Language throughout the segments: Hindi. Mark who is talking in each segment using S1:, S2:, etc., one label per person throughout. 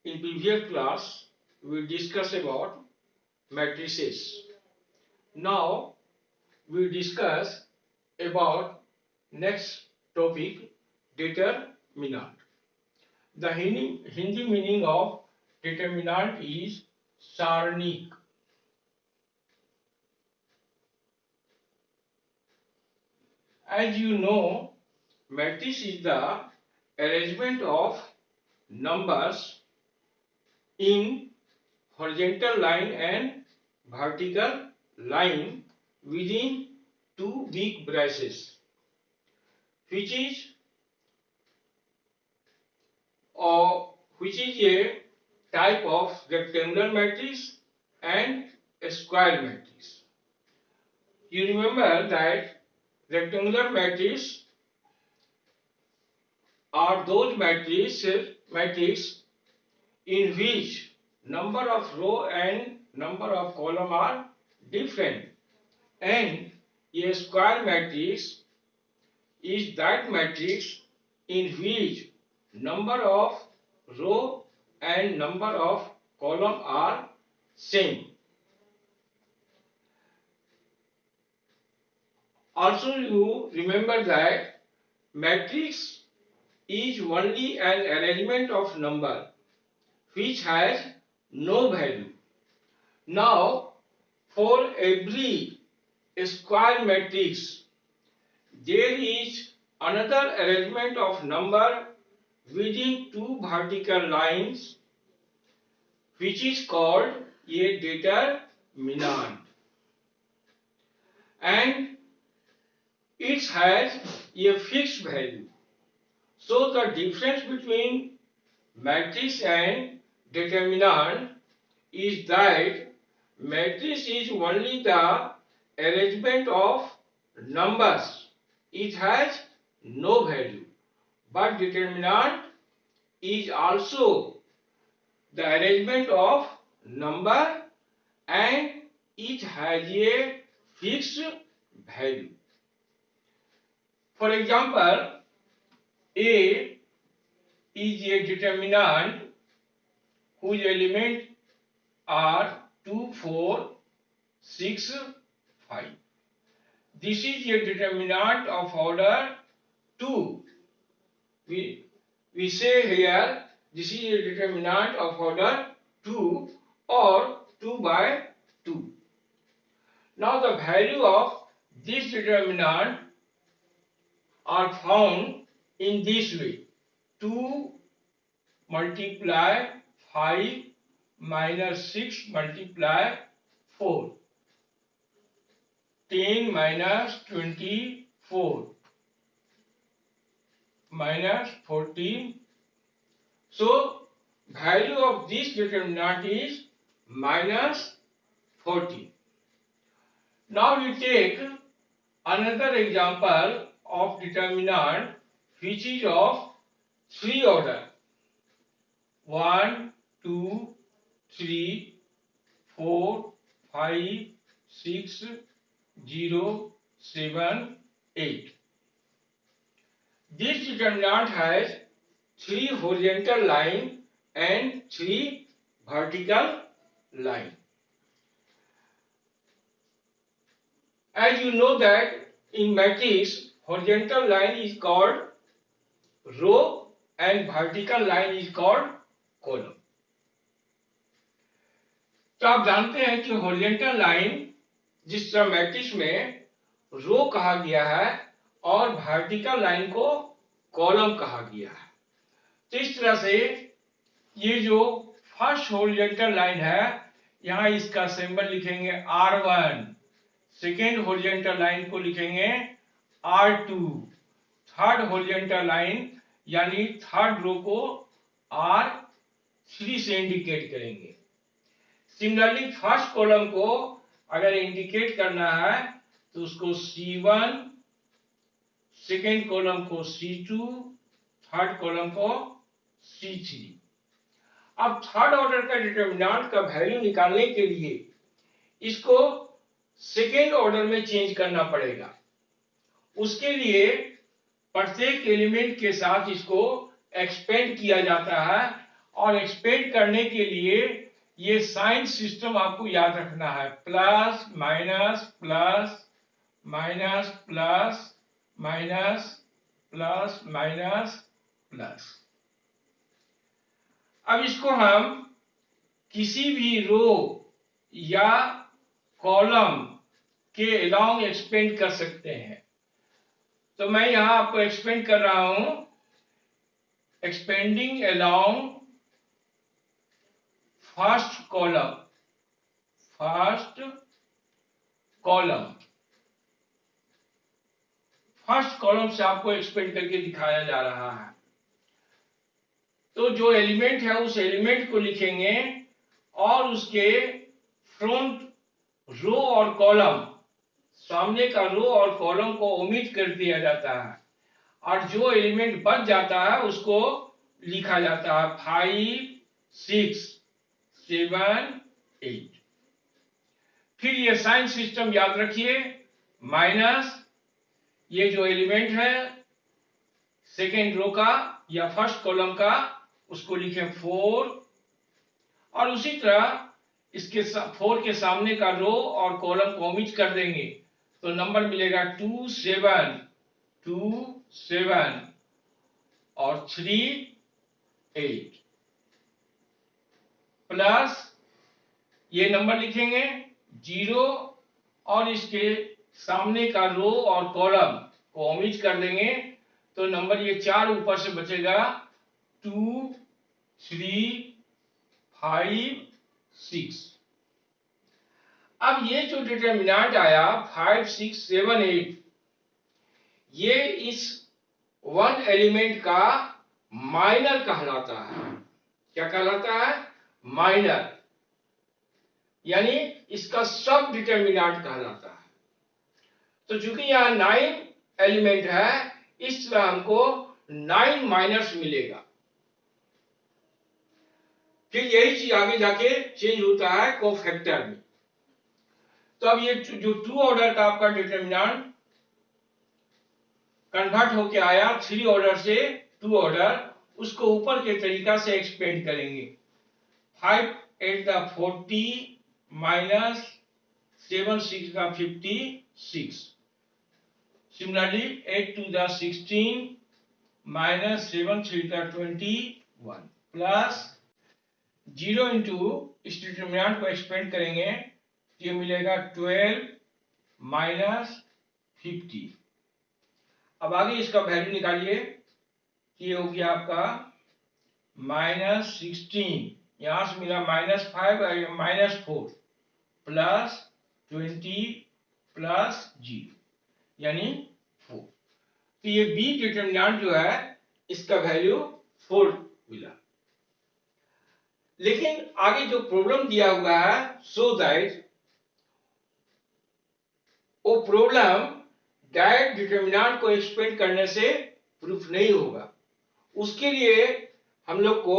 S1: In previous class, we discussed about matrices. Now, we discuss about next topic, determinant. The Hindi meaning of determinant is सारणिक. As you know, matrix is the arrangement of numbers in horizontal line and vertical line within two big braces, which is a type of rectangular matrix and a square matrix. You remember that rectangular matrix are those matrices in which number of row and number of column are different, and a square matrix is that matrix in which number of row and number of column are same. Also, you remember that matrix is only an arrangement of number which has no value. Now, for every square matrix, there is another arrangement of number within two vertical lines, which is called a determinant, and it has a fixed value. So the difference between matrix and determinant is that matrix is only the arrangement of numbers. It has no value. But determinant is also the arrangement of number and it has a fixed value. For example, A is a determinant whose elements are 2, 4, 6, 5. This is a determinant of order 2. We say here this is a determinant of order 2 or 2 by 2. Now the value of this determinant are found in this way. 2 multiply 5 minus 6 multiply 4. 10 minus 24 minus 14. So value of this determinant is minus 14. Now we take another example of determinant which is of 3 order. 1, 2, 3, 4, 5, 6, 0, 7, 8. This determinant has 3 horizontal line and 3 vertical line. As you know that in matrix, horizontal line is called row and vertical line is called column. तो आप जानते हैं कि हॉरिजॉन्टल लाइन जिस तरह मैट्रिक्स में रो कहा गया है और वर्टिकल लाइन को कॉलम कहा गया है, तो इस तरह से ये जो फर्स्ट हॉरिजॉन्टल लाइन है यहाँ इसका सिंबल लिखेंगे R1, सेकेंड हॉरिजॉन्टल लाइन को लिखेंगे R2, थर्ड हॉरिजॉन्टल लाइन यानी थर्ड रो को R3 से इंडिकेट करेंगे। सिमिलरली फर्स्ट कॉलम को अगर इंडिकेट करना है तो उसको C1, सेकेंड कॉलम को C2, थर्ड कॉलम को C3। अब थर्ड ऑर्डर का डिटरमिनेंट का वैल्यू निकालने के लिए इसको सेकेंड ऑर्डर में चेंज करना पड़ेगा। उसके लिए प्रत्येक एलिमेंट के साथ इसको एक्सपेंड किया जाता है और एक्सपेंड करने के लिए ये साइन सिस्टम आपको याद रखना है, plus minus plus minus plus minus plus minus plus. अब इसको हम किसी भी रो या कॉलम के अलोंग एक्सपेंड कर सकते हैं। तो मैं यहां आपको एक्सपेंड कर रहा हूं, expanding along first column, first column, first column से आपको एक्सपेंड करके दिखाया जा रहा है। तो जो एलिमेंट है उस एलिमेंट को लिखेंगे और उसके फ्रंट रो और कॉलम, सामने का रो और कॉलम को ओमिट कर दिया जाता है और जो एलिमेंट बच जाता है उसको लिखा जाता है 5 6 7 8। फिर ये साइन सिस्टम याद रखिए, माइनस ये जो एलिमेंट है सेकेंड रो का या फर्स्ट कॉलम का उसको लिखें 4 और उसी तरह इसके 4 के सामने का रो और कॉलम को ओमिट कर देंगे तो नंबर मिलेगा 2 7 2 7 और 3 8 प्लस ये नंबर लिखेंगे 0 और इसके सामने का रो और कॉलम को ओमिट कर देंगे तो नंबर ये 4 ऊपर से बचेगा 2 3 5 6। अब ये जो डिटरमिनेंट आया 5 6 7 8 ये इस वन एलिमेंट का माइनर कहलाता है। क्या कहलाता है? माइनर, यानी इसका सब डिटरमिनेंट कहलाता है। तो चूंकि यहाँ 9 एलिमेंट है इस तरह हमको 9 माइनर्स मिलेगा। फिर यही चीज आगे जाके चेंज होता है कोफैक्टर में। तो अब ये जो 2 ऑर्डर का आपका डिटरमिनेंट कन्वर्ट होके आया 3 ऑर्डर से 2 ऑर्डर, उसको ऊपर के तरीका से एक्सपेंड करेंगे। 5 8 the 40 minus 7 6 the 56। Similarly 8 2 the 16 minus 7 3 the 21 plus 0 into इस डिटरमिनेंट को एक्सपेंड करेंगे ये मिलेगा 12 माइनस 50। अब आगे इसका वैल्यू निकालिए, ये हो गया आपका माइनस 16, यहां से मिला माइनस 5 माइनस 4 प्लस 20 प्लस 0 यानी 4। तो ये बी डिटरमिनेंट जो है इसका वैल्यू 4 मिला। लेकिन आगे जो प्रॉब्लम दिया हुआ है सो दैट वो प्रॉब्लम डायरेक्ट डिटरमिनेंट को एक्सपेंड करने से प्रूफ नहीं होगा। उसके लिए हम लोग को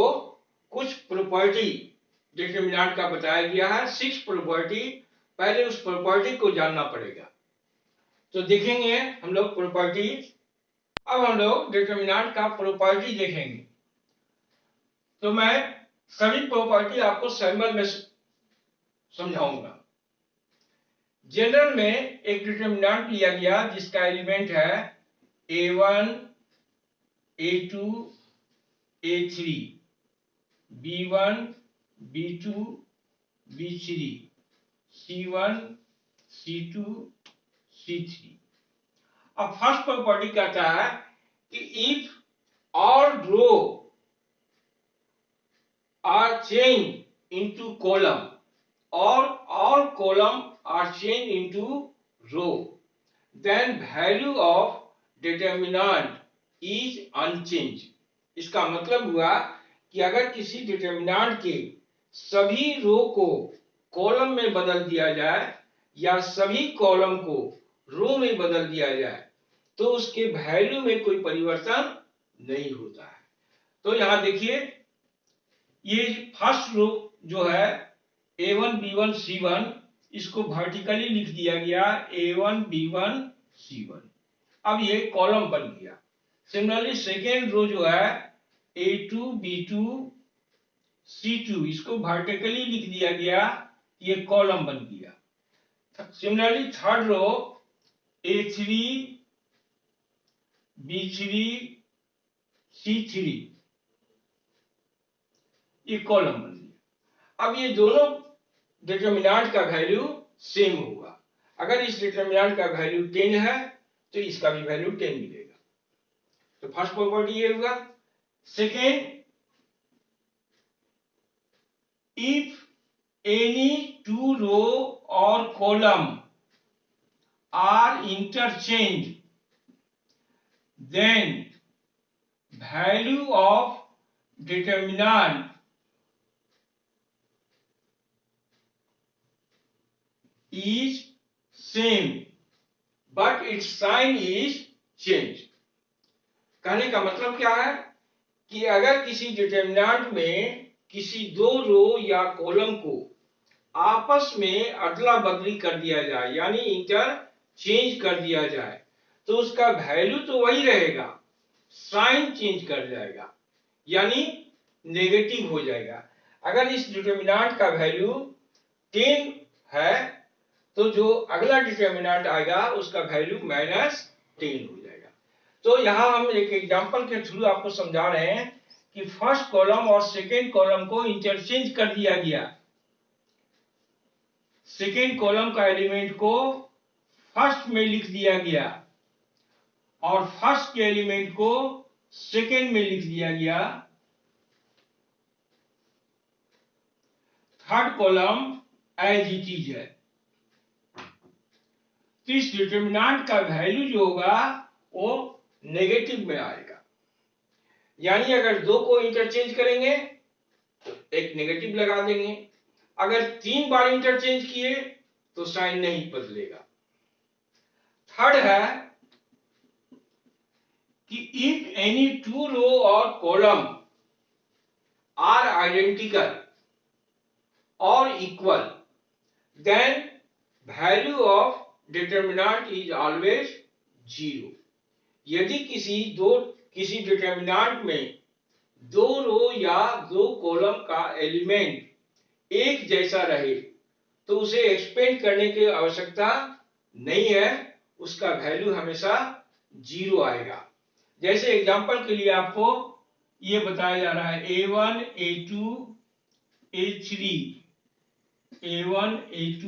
S1: कुछ प्रॉपर्टी डिटरमिनेंट का बताया गया है, 6 प्रॉपर्टी। पहले उस प्रॉपर्टी को जानना पड़ेगा। तो देखेंगे हम लोग प्रॉपर्टी। अब हम लोग डिटरमिनेंट का प्रॉपर्टी देखेंगे। तो मैं सभी प्रॉपर्टी आपको सिंबल में समझाऊंगा। जनरल में एक डिटरमिनेंट लिया गया जिसका एलिमेंट है a1 a2 a3 b1 b2 b3 c1 c2 c3। अब फर्स्ट प्रॉपर्टी कहता है कि if all row are change into column और all column are change into row then value of determinant is unchange. इसका मतलब हुआ कि अगर किसी डिटरमिनेंट के सभी रो को कॉलम में बदल दिया जाए या सभी कॉलम को रो में बदल दिया जाए तो उसके वैल्यू में कोई परिवर्तन नहीं होता है। तो यहां देखिए ये फर्स्ट रो जो है a1 b1 c1 इसको वर्टिकली लिख दिया गया a1 b1 c1। अब ये कॉलम बन गया। सिमिलरली सेकेंड रो जो है a2 b2 C2, इसको वर्टिकली लिख दिया गया, ये कॉलम बन गया। Similarly third row A3 B3 C3, ये कॉलम बन गया। अब ये दोनों डिटर्मिनेंट का वैल्यू सेम होगा। अगर इस डिटर्मिनेंट का वैल्यू 10 है तो इसका भी वैल्यू 10 मिलेगा। तो फर्स्ट प्रॉपर्टी ये हुआ। Second, if any two row और column are interchange, then value of determinant is same but its sign is changed। कहने का मतलब क्या है कि अगर किसी डिटर्मिनेंट में किसी दो रो या कॉलम को आपस में अदला बदली कर दिया जाए, यानी इंटरचेंज कर दिया जाए, तो उसका वैल्यू तो वही रहेगा, साइन चेंज कर जाएगा, यानी नेगेटिव हो जाएगा। अगर इस डिटर्मिनेंट का वैल्यू 10 है तो जो अगला डिटर्मिनेंट आएगा उसका वैल्यू -10 हो जाएगा। तो यहां हम एक एग्जांपल के थ्रू आपको समझा रहे हैं कि फर्स्ट कॉलम और सेकेंड कॉलम को इंटरचेंज कर दिया गया। सेकेंड कॉलम का एलिमेंट को फर्स्ट में लिख दिया गया और फर्स्ट के एलिमेंट को सेकेंड में लिख दिया गया। Third column as it is है, तो इस डिटर्मिनेंट का वैल्यू जो होगा वो नेगेटिव में आएगा। यानी अगर दो को इंटरचेंज करेंगे तो एक नेगेटिव लगा देंगे, अगर 3 बार इंटरचेंज किए तो साइन नहीं बदलेगा। थर्ड है कि इफ एनी टू रो और कॉलम आर आइडेंटिकल और equal, then value of determinant is always 0। यदि किसी डिटर्मिनेंट में दो रो या दो कॉलम का एलिमेंट एक जैसा रहे तो उसे एक्सपेंड करने की आवश्यकता नहीं है, उसका वैल्यू हमेशा 0 आएगा। जैसे एग्जांपल के लिए आपको ये बताया जा रहा है A1 A2 A3, A1 A2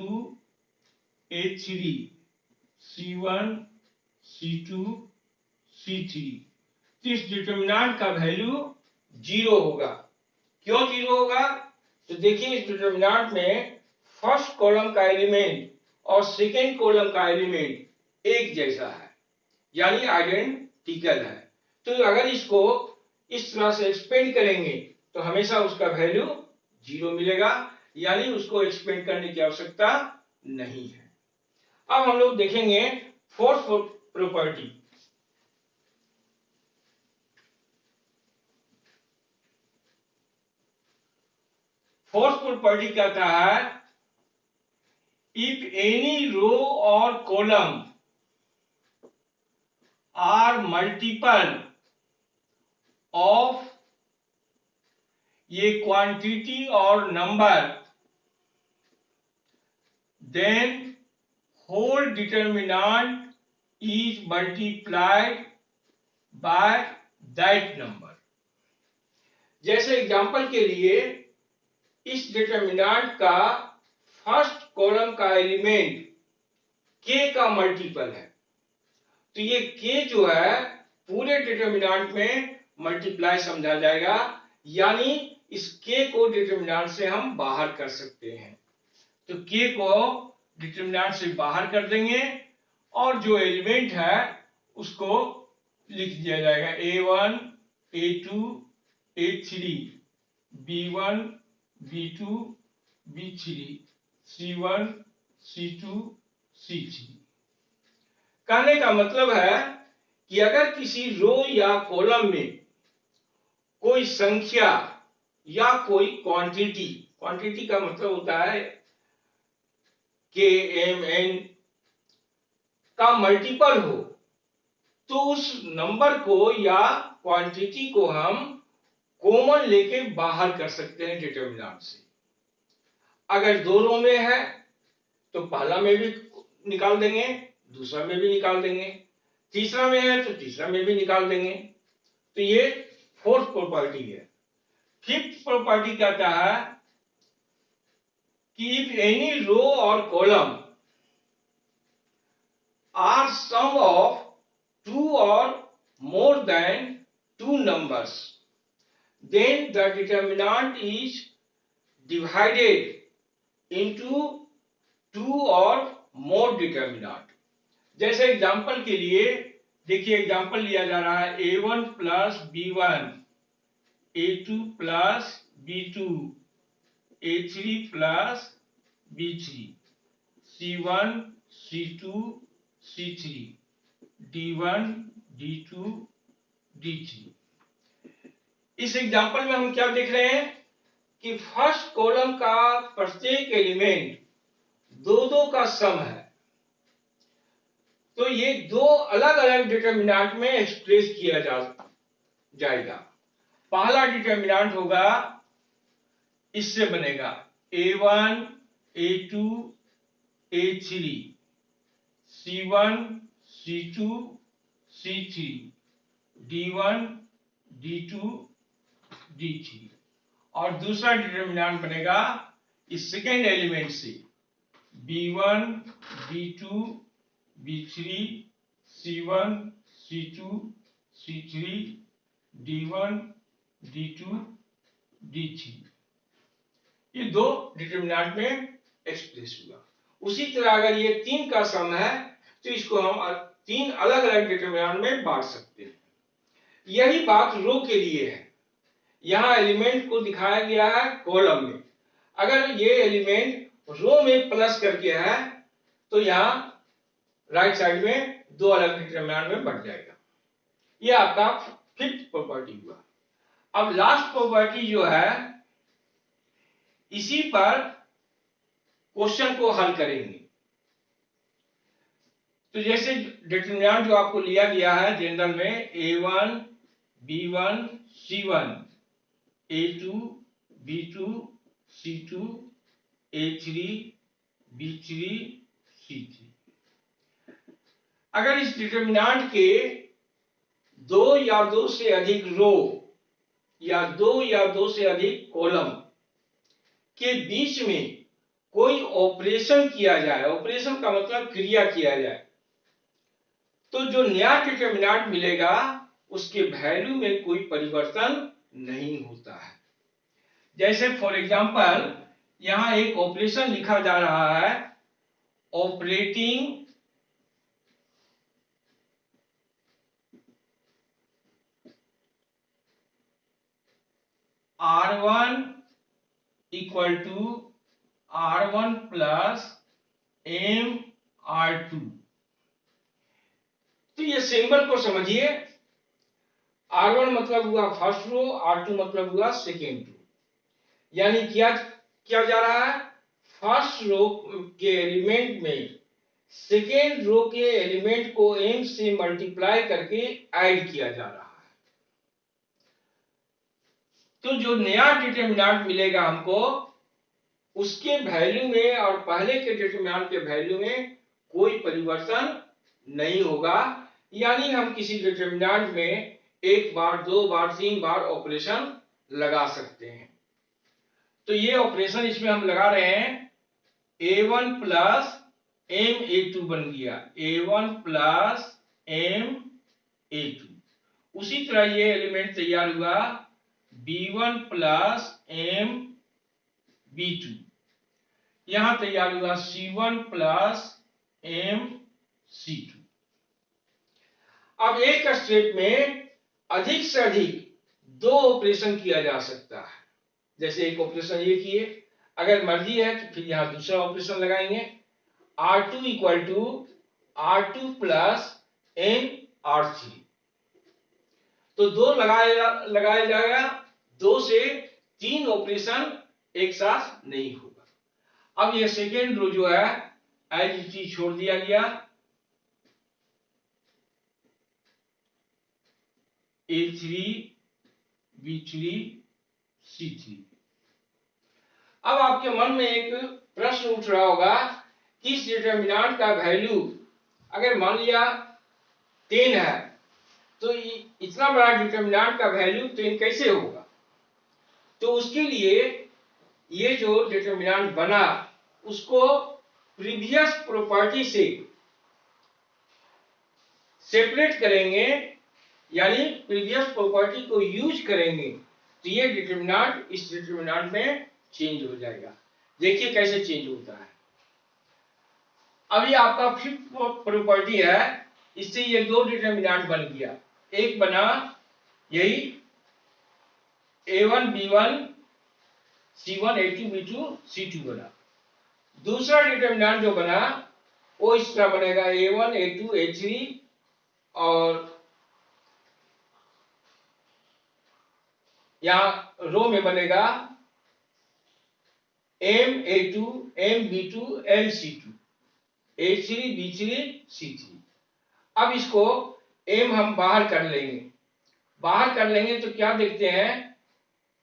S1: A3 C1 C2 C3, तो इस डिटर्मिनेंट का वैल्यू 0 होगा। क्यों 0 होगा? तो देखिए इस डिटर्मिनेंट में फर्स्ट कॉलम का एलिमेंट और सेकेंड कॉलम का एलिमेंट एक जैसा है, यानी आइडेंटिकल है। तो अगर इसको इस तरह से एक्सपेंड करेंगे तो हमेशा उसका वैल्यू 0 मिलेगा, यानी उसको एक्सपेंड करने की आवश्यकता नहीं है। अब हम लोग देखेंगे फोर्थ प्रॉपर्टी। फोर्थ प्रॉपर्टी कहता है इफ एनी रो और कॉलम आर मल्टीपल ऑफ ये क्वांटिटी और number, then whole determinant is multiplied by that number। जैसे एग्जांपल के लिए इस डिटर्मिनेंट का फर्स्ट कॉलम का एलिमेंट k का मल्टीपल है, तो ये k जो है पूरे डिटर्मिनेंट में मल्टीप्लाई समझा जाएगा, यानी इस k को डिटर्मिनेंट से हम बाहर कर सकते हैं। तो k को डिटर्मिनेंट से बाहर कर देंगे और जो एलिमेंट है उसको लिख दिया जाएगा A1 A2 A3 B1 B2 B3 C1 C2 C3। कहने का मतलब है कि अगर किसी रो या कॉलम में कोई संख्या या कोई क्वांटिटी, क्वांटिटी का मतलब होता है के एम एन का मल्टीपल हो, तो उस नंबर को या क्वांटिटी को हम कॉमन लेके बाहर कर सकते हैं डिटर्मिनेंट से। अगर दो रो में है तो पहला में भी निकाल देंगे, दूसरा में भी निकाल देंगे, तीसरा में है तो तीसरा में भी निकाल देंगे। तो ये फोर्थ प्रॉपर्टी है। फिफ्थ प्रॉपर्टी कहता है कि इफ एनी रो और column are sum of two or more than two numbers, then the determinant is divided into two or more determinant। जैसे एग्जांपल के लिए देखिए, एग्जांपल लिया जा रहा है a1 plus b1, a2 plus b2, a3 plus b3, c1 c2 c3, d1 d2 d3। इस एग्जांपल में हम क्या देख रहे हैं कि फर्स्ट कॉलम का प्रत्येक एलिमेंट दो दो का सम है। तो ये दो अलग अलग डिटर्मिनेंट में एक्सप्रेस किया जाएगा। पहला डिटर्मिनेंट होगा, इससे बनेगा a1 a2 a3, c1 c2 c3, d1 d2 d3। और दूसरा डिटर्मिनेंट बनेगा इस सेकेंड एलिमेंट से b1 b2 b3 c1 c2 c3 d1 d2 d3। ये दो डिटर्मिनेंट में एक्सप्रेस हुआ। उसी तरह अगर ये तीन का सम है तो इसको हम तीन अलग अलग डिटर्मिनेंट में बांट सकते हैं। यही बात रो के लिए है। यहां एलिमेंट को दिखाया गया है कॉलम में। अगर ये एलिमेंट रो में प्लस करके है तो यहां राइट साइड में दो अलग डिटर्मिनेंट में बढ़ जाएगा। ये आपका फिफ्थ प्रॉपर्टी हुआ। अब लास्ट प्रॉपर्टी जो है, इसी पर क्वेश्चन को हल करेंगे। तो जैसे डिटर्मिनेंट जो आपको लिया गया है जनरल में a1 b1 c1, a2 b2 c2 a3 b3 c3। अगर इस डिटर्मिनेंट के दो या दो से अधिक रो या दो से अधिक कॉलम के बीच में कोई ऑपरेशन किया जाए, ऑपरेशन का मतलब क्रिया किया जाए, तो जो नया डिटर्मिनेंट मिलेगा उसके वैल्यू में कोई परिवर्तन नहीं होता है। जैसे फॉर एग्जांपल यहां एक ऑपरेशन लिखा जा रहा है, operating R1 equal to R1 plus M R2। तो ये सिंबल को समझिए। R1 मतलब हुआ फर्स्ट रो, R2 मतलब हुआ सेकेंड रो। यानी क्या जा रहा है, फर्स्ट रो के एलिमेंट में सेकेंड रो के एलिमेंट को m से मल्टीप्लाई करके ऐड किया जा रहा है। तो जो नया डिटर्मिनेंट मिलेगा हमको, उसके वैल्यू में और पहले के डिटर्मिनेंट के वैल्यू में कोई परिवर्तन नहीं होगा। यानी हम किसी डिटर्मिनेंट में एक बार, दो बार, तीन बार ऑपरेशन लगा सकते हैं। तो ये ऑपरेशन इसमें हम लगा रहे हैं, a1 प्लस m a2 बन गया a1 प्लस m a2। उसी तरह ये एलिमेंट तैयार हुआ b1 प्लस m b2। यहां तैयार हुआ c1 प्लस m c2। अब एक स्टेप में अधिक से अधिक दो ऑपरेशन किया जा सकता है। जैसे एक ऑपरेशन ये किए, अगर मर्जी है तो फिर यहां दूसरा ऑपरेशन लगाएंगे, R2 equal to R2 plus M R3। तो दो लगाया जाएगा, दो से तीन ऑपरेशन एक साथ नहीं होगा। अब ये सेकेंड रो जो है एज इट इज छोड़ दिया गया, A3 B3 C3। अब आपके मन में एक प्रश्न उठ रहा होगा कि इस डिटर्मिनेंट का वैल्यू अगर मान लिया 10 है तो इतना बड़ा डिटर्मिनेंट का वैल्यू 10 कैसे होगा। तो उसके लिए ये जो डिटर्मिनेंट बना उसको प्रीवियस प्रॉपर्टी से सेपरेट करेंगे, यानी प्रीवियस प्रॉपर्टी को यूज करेंगे तो ये डिटर्मिनेंट इस डिटर्मिनेंट में चेंज हो जाएगा। देखिए कैसे चेंज होता है। अभी आपका फिफ्थ प्रॉपर्टी है, इससे ये दो डिटर्मिनेंट बन गया। एक बना यही a1 b1 c1 a2 b2 c2 बना। दूसरा डिटर्मिनेंट जो बना वो इस तरह बनेगा a1 a2 a3 और यहां रो में बनेगा m a2 m b2 l c2 a3 b3 c3। अब इसको m हम बाहर कर लेंगे। बाहर कर लेंगे तो क्या देखते हैं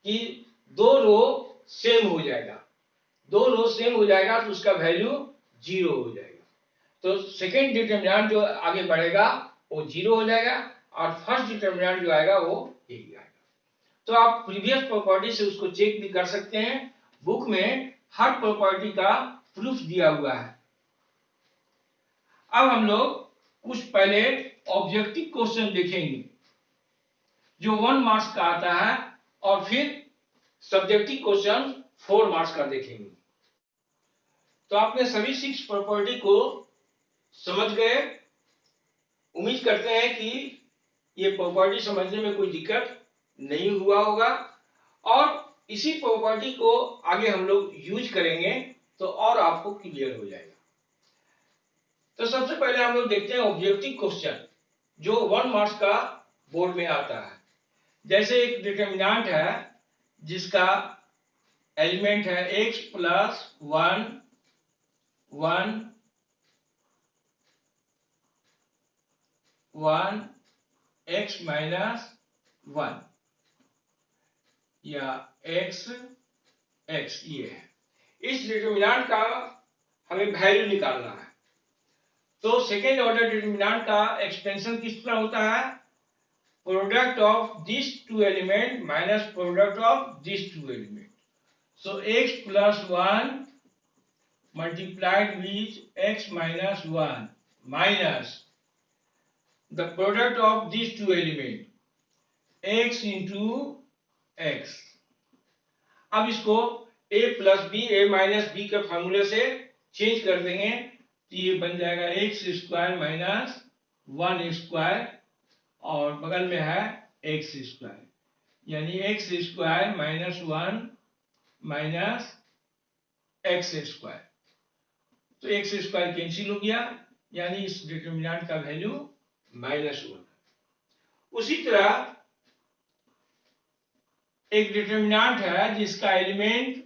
S1: कि दो रो सेम हो जाएगा। दो रो सेम हो जाएगा तो उसका वैल्यू 0 हो जाएगा। तो सेकेंड डिटर्मिनेंट जो आगे बढ़ेगा वो 0 हो जाएगा और फर्स्ट डिटर्मिनेंट जो आएगा वो 1 आएगा। तो आप प्रीवियस प्रॉपर्टी से उसको चेक भी कर सकते हैं। बुक में हर प्रॉपर्टी का प्रूफ दिया हुआ है। अब हम लोग कुछ पहले ऑब्जेक्टिव क्वेश्चन देखेंगे जो 1 मार्क्स का आता है और फिर सब्जेक्टिव क्वेश्चन 4 मार्क्स का देखेंगे। तो आपने सभी 6 प्रॉपर्टी को समझ गए। उम्मीद करते हैं कि ये प्रॉपर्टी समझने में कोई दिक्कत नहीं हुआ होगा और इसी प्रॉपर्टी को आगे हम लोग यूज करेंगे तो और आपको क्लियर हो जाएगा। तो सबसे पहले हम लोग देखते हैं ऑब्जेक्टिव क्वेश्चन जो 1 मार्क्स का बोर्ड में आता है। जैसे एक डिटर्मिनेंट है जिसका एलिमेंट है x प्लस 1 1 1 x माइनस 1 या x x ये है। इस डिटर्मिनेंट का हमें वैल्यू निकालना है। तो सेकेंड ऑर्डर डिटर्मिनेंट का एक्सपेंशन किस तरह होता है, product of this two element minus product of this two element. So x plus 1 multiplied with x minus 1 minus the product of these two elements x into x। अब इसको a plus B a minus B के फॉर्मूले से चेंज कर देंगे तो ये बन जाएगा एक्स स्क्वायर माइनस 1 स्क्वायर और बगल में है एक्स स्क्वायर यानी x square minus 1 minus x square. तो एक्स स्क्वायर कैंसिल हो गया यानी इस डिटर्मिनेंट का वैल्यू -1। उसी तरह एक डिटर्मिनेंट है जिसका एलिमेंट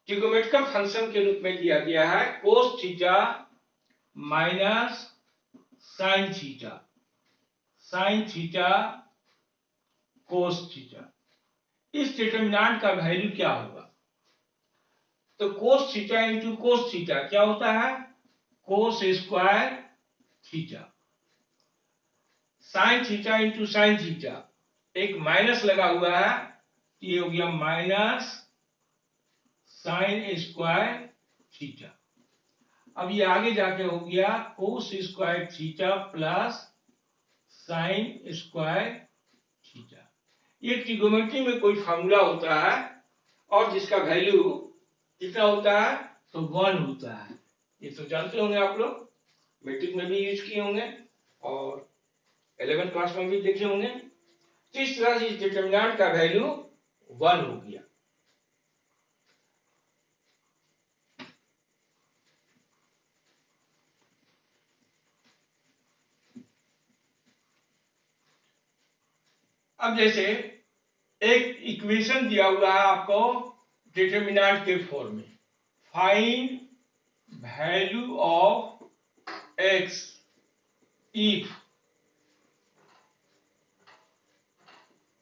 S1: ट्रिगोनोमेट्रिकल फंक्शन के रूप में दिया गया है cos theta minus sine theta cos theta. इस डिटर्मिनेंट का वैल्यू क्या होगा। तो cos theta into cos theta क्या होता है, cos square theta. Sine theta into sine theta, एक माइनस लगा हुआ है ये हो गया माइनस साइन स्क्वायर थीटा। अब ये आगे जाके हो गया cos square theta plus sine square theta. ये ट्रिगोनोमेट्री में कोई फार्मूला होता है और जिसका वैल्यू कितना होता है तो 1 होता है। ये तो जानते होंगे आप लोग, मैट्रिक में भी यूज किए होंगे और 11th क्लास में भी देखे होंगे। तो इस तरह से इस डिटर्मिनेंट का वैल्यू 1 हो गया। अब जैसे एक इक्वेशन दिया हुआ है आपको डिटर्मिनेंट के फॉर्म में, find value of X if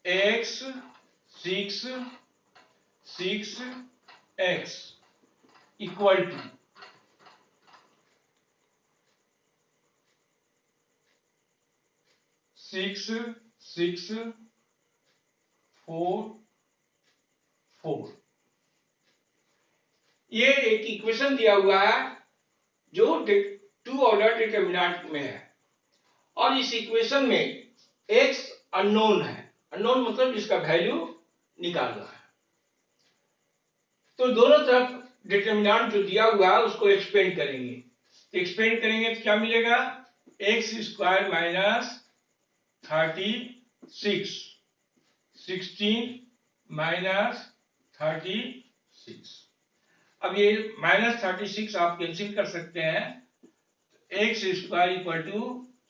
S1: x 6 6x equal to 6 6 4 4। ये एक इक्वेशन दिया हुआ है जो टू ऑर्डर डिटर्मिनेंट में है, और इस इक्वेशन में x अननोन है। अननोन मतलब इसका वैल्यू निकालना है। तो दोनों तरफ डिटर्मिनेंट जो दिया हुआ है उसको एक्सपेंड करेंगे। एक्सपेंड करेंगे तो क्या मिलेगा? X square minus 36 16 minus 36। अब ये माइनस 36 आप कैंसिल कर सकते हैं। एक्स स्क्वायर इक्वल टू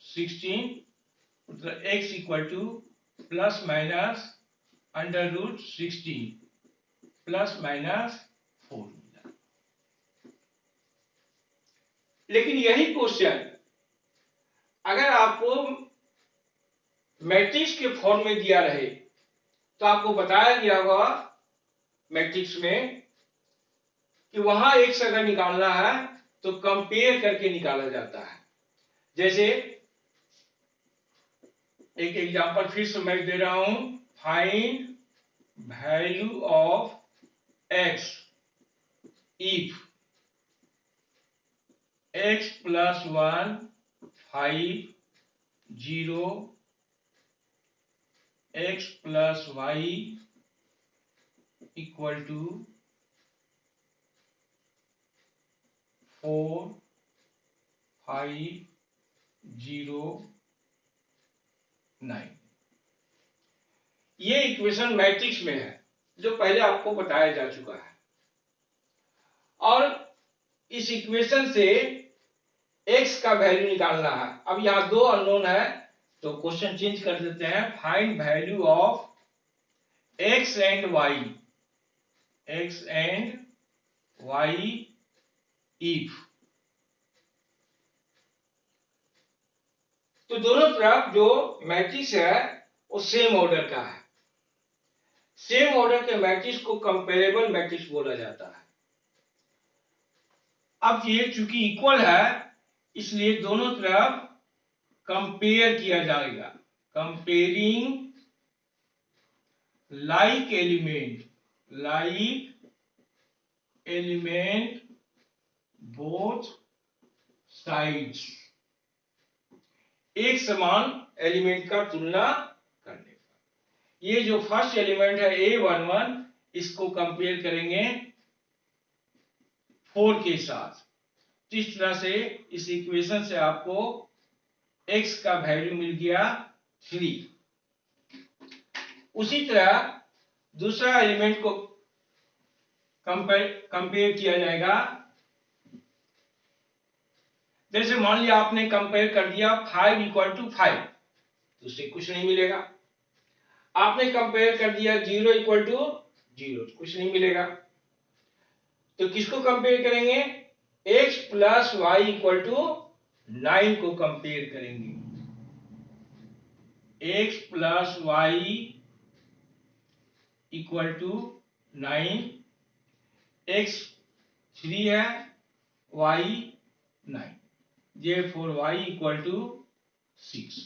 S1: 16 मतलब X equal to plus minus under root 16 plus minus 4। लेकिन यही क्वेश्चन अगर आपको मैट्रिक्स के फॉर्म में दिया रहे तो आपको बताया गया होगा मैट्रिक्स में कि वहां एक्स अगर निकालना है तो कंपेयर करके निकाला जाता है। जैसे एक एग्जांपल फिर से मैं दे रहा हूं, find value of X if x plus 1 5 0 x plus Y equal to 4 5 0 9। ये इक्वेशन मैट्रिक्स में है जो पहले आपको बताया जा चुका है, और इस इक्वेशन से x का वैल्यू निकालना है। अब यहां दो अननोन है तो क्वेश्चन चेंज कर देते हैं, find value of x and y, x and y if. तो दोनों तरफ जो मैट्रिक्स है वो सेम ऑर्डर का है। सेम ऑर्डर के मैट्रिक्स को कंपेरेबल मैट्रिक्स बोला जाता है। अब ये चूंकि इक्वल है इसलिए दोनों तरफ कंपेयर किया जाएगा। Comparing like element both sides, एक समान एलिमेंट का तुलना करने का। ये जो फर्स्ट एलिमेंट है A11 इसको कंपेयर करेंगे 4 के साथ। इस तरह से इस इक्वेशन से आपको x का वैल्यू मिल गया 3। उसी तरह दूसरा एलिमेंट को कंपेयर किया जाएगा। जैसे मान लिया आपने कंपेयर कर दिया 5 इक्वल टू 5 तो उससे कुछ नहीं मिलेगा। आपने कंपेयर कर दिया 0 इक्वल टू 0 तो कुछ नहीं मिलेगा। तो किसको कंपेयर करेंगे? x plus Y equal to 9 को कंपेयर करेंगे। x plus Y equal to 9, x 3 है, y 9, therefore y equal to 6।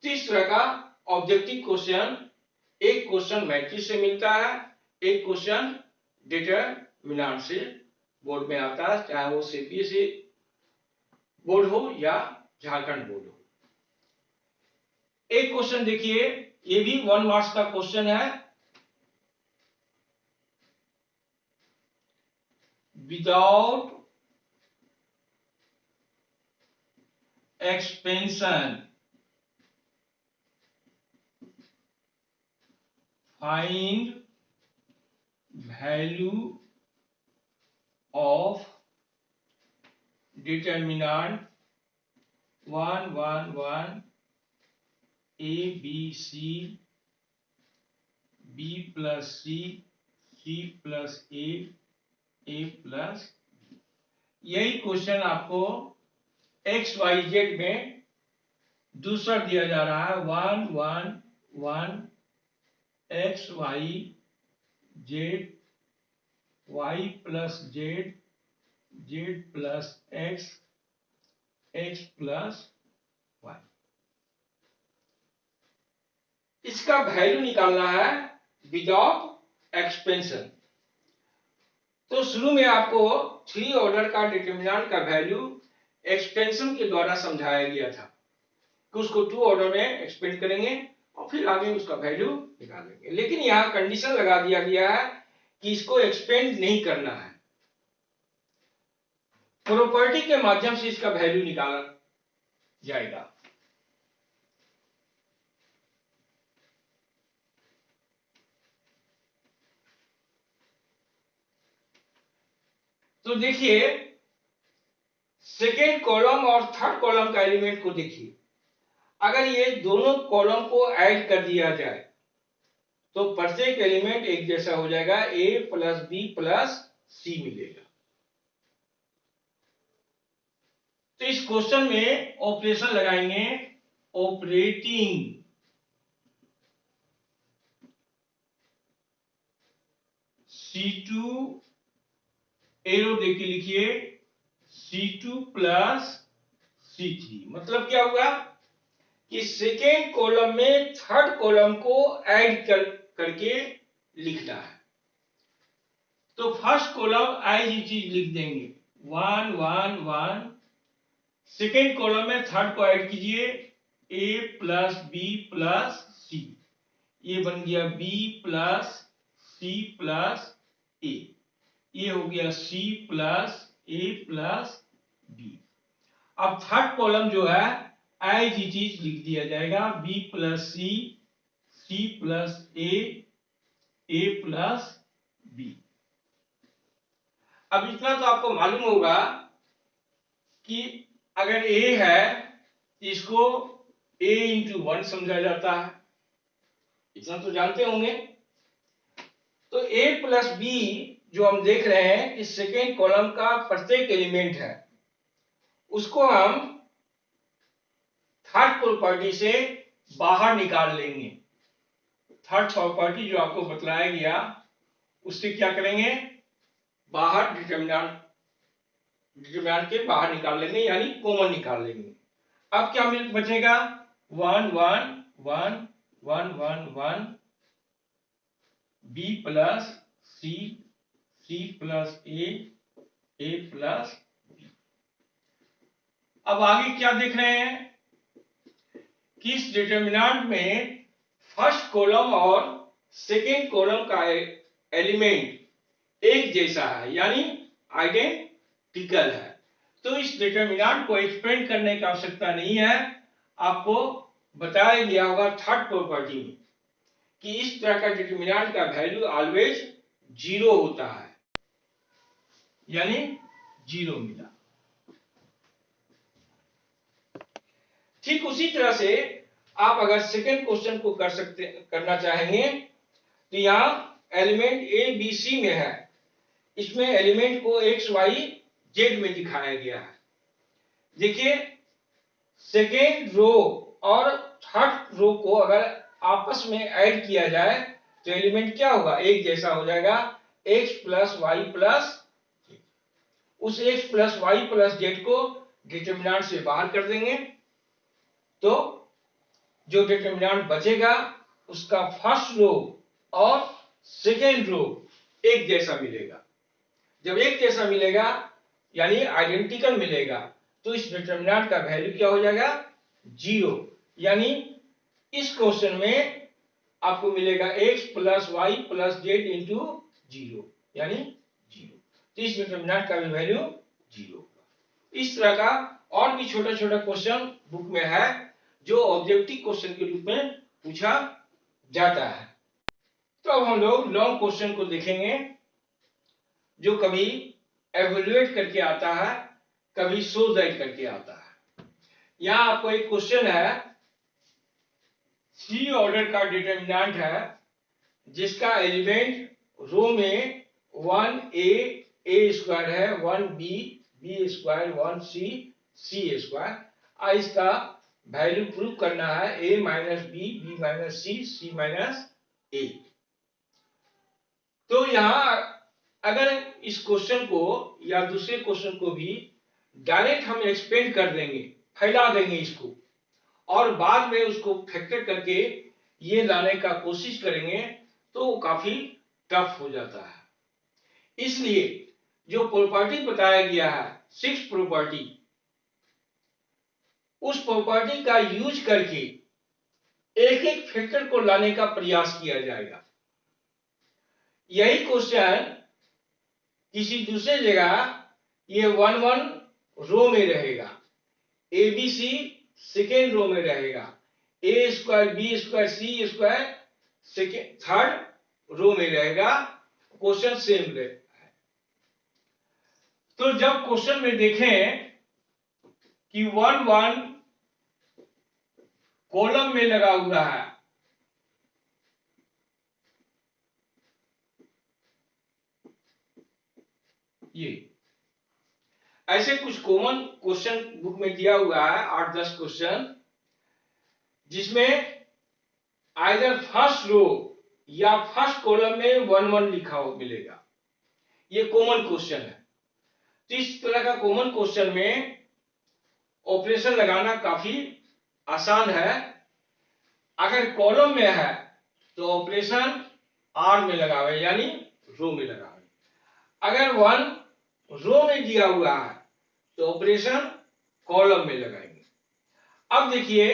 S1: इस तरह का ऑब्जेक्टिव क्वेश्चन, एक क्वेश्चन मैट्रिक्स से मिलता है, एक क्वेश्चन डिटरमिनेंट से बोर्ड में आता है, चाहे वो सीबीएसई बोर्ड हो या झारखंड बोर्ड हो। एक क्वेश्चन देखिए, ये भी 1 मार्क्स का क्वेश्चन है। Without expansion find value of determinant 1 1 1 a b c b plus c c plus a plus. यही क्वेश्चन आपको एक्स वाई जेड में दूसरा दिया जा रहा है 1 1 1 X Y Z, Y plus Z, Z plus X, X plus Y. इसका वैल्यू निकालना है विदाउट एक्सपेंशन। तो शुरू में आपको 3 ऑर्डर का डिटरमिनेंट का वैल्यू एक्सपेंशन के द्वारा समझाया गया था कि उसको 2 ऑर्डर में एक्सपेंड करेंगे और फिर आगे उसका वैल्यू निकालेंगे। लेकिन यहाँ कंडीशन लगा दिया गया है कि इसको एक्सपेंड नहीं करना है, प्रॉपर्टी के माध्यम से इसका वैल्यू निकाला जाएगा। तो देखिए सेकेंड कॉलम और थर्ड कॉलम का एलिमेंट को देखिए, अगर ये दोनों कॉलम को ऐड कर दिया जाए तो प्रत्येक एलिमेंट एक जैसा हो जाएगा, ए प्लस बी प्लस सी मिलेगा। तो इस क्वेश्चन में ऑपरेशन लगाएंगे, ऑपरेटिंग C2 एरो देके लिखिए C2 प्लस C3। मतलब क्या हुआ कि सेकेंड कॉलम में थर्ड कॉलम को ऐड करके लिखना है। तो फर्स्ट कॉलम आई चीज लिख देंगे 1 1 1, सेकेंड कॉलम में थर्ड को ऐड कीजिए a plus B plus C, ये बन गया b plus C plus A, ये हो गया c plus a plus B. अब third column as it is it इज लिख दिया जाएगा b plus C, C plus A plus B. अब इतना तो आपको मालूम होगा कि अगर a है इसको a इंटू 1 समझा जाता है, इतना तो जानते होंगे। तो a प्लस बी जो हम देख रहे हैं कि सेकेंड कॉलम का प्रत्येक एलिमेंट है, उसको हम थर्ड प्रॉपर्टी से बाहर निकाल लेंगे। थर्ड प्रॉपर्टी जो आपको बतलाया गया उससे क्या करेंगे, बाहर डिटरमिनेंट के बाहर निकाल लेंगे, यानी कॉमन निकाल लेंगे। अब क्या बचेगा 1 1 1 1 1 1, B plus C, C plus A plus B. अब आगे क्या देख रहे हैं कि इस डिटरमिनेंट में फर्स्ट कॉलम और सेकेंड कॉलम का एलिमेंट एक जैसा है, यानी आइडेंटिकल है। तो इस डिटरमिनेंट को एक्सपेंड करने की आवश्यकता नहीं है। आपको बताया गया होगा थर्ड प्रॉपर्टी में कि इस तरह का डिटरमिनेंट का वैल्यू ऑलवेज 0 होता है, यानी 0 मिला। ठीक उसी तरह से आप अगर सेकेंड क्वेश्चन को करना चाहेंगे तो यहां एलिमेंट ए बी सी में है, इसमें एलिमेंट को एक्स वाई जेड में दिखाया गया है। देखिए सेकेंड रो और थर्ड रो को अगर आपस में ऐड किया जाए तो एलिमेंट क्या होगा, एक जैसा हो जाएगा, एक्स प्लस वाई प्लस, उस X plus Y plus Z को डिटरमिनेंट से बाहर कर देंगे तो जो डिटरमिनेंट बचेगा उसका फर्स्ट रो और सेकेंड रो एक जैसा मिलेगा। जब एक जैसा मिलेगा यानी आइडेंटिकल मिलेगा तो इस डिटरमिनेंट का वैल्यू क्या हो जाएगा, 0। यानी इस क्वेश्चन में आपको मिलेगा x plus Y plus Z into 0, यानी 0। तो इस डिटरमिनेंट का भी वैल्यू 0। इस तरह का और भी छोटा छोटा क्वेश्चन बुक में है जो ऑब्जेक्टिव क्वेश्चन के रूप में पूछा जाता है। तो अब हम लोग लॉन्ग क्वेश्चन को देखेंगे जो कभी एवेल्युएट करके आता है, कभी शो दैट करके आता है। यहां आपको एक क्वेश्चन है, सी ऑर्डर का डिटरमिनेंट है जिसका एलिमेंट रो में 1a स्क्वायर है, 1b स्क्वायर, 1c स्क्वायर। इसका वैल्यू प्रूव करना है a minus B minus C minus A. तो यहां अगर इस क्वेश्चन को या दूसरे क्वेश्चन को भी डायरेक्ट हम एक्सपेंड कर देंगे, फैला देंगे इसको, और बाद में उसको फैक्टर करके ये लाने का कोशिश करेंगे तो वो काफी टफ हो जाता है। इसलिए जो प्रॉपर्टी बताया गया है, 6 प्रॉपर्टी, उस प्रॉपर्टी का यूज करके एक एक फैक्टर को लाने का प्रयास किया जाएगा। यही क्वेश्चन किसी दूसरे जगह ये 1 रो में रहेगा, A B C second row में रहेगा, ए स्क्वायर बी स्क्वायर सी स्क्वायर सेकेंड थर्ड रो में रहेगा, क्वेश्चन सेम रहेगा। तो जब क्वेश्चन में देखें कि 1 कॉलम में लगा हुआ है, ये ऐसे कुछ कॉमन क्वेश्चन बुक में दिया हुआ है 8-10 क्वेश्चन, जिसमें आइदर फर्स्ट रो या फर्स्ट कॉलम में 1 लिखा हो मिलेगा। ये कॉमन क्वेश्चन है। तो इस तरह का कॉमन क्वेश्चन में ऑपरेशन लगाना काफी आसान है। अगर कॉलम में है तो ऑपरेशन आर में लगावे, यानी रो में लगावे। अगर 1 रो में दिया हुआ है तो ऑपरेशन कॉलम में लगाएंगे। अब देखिए,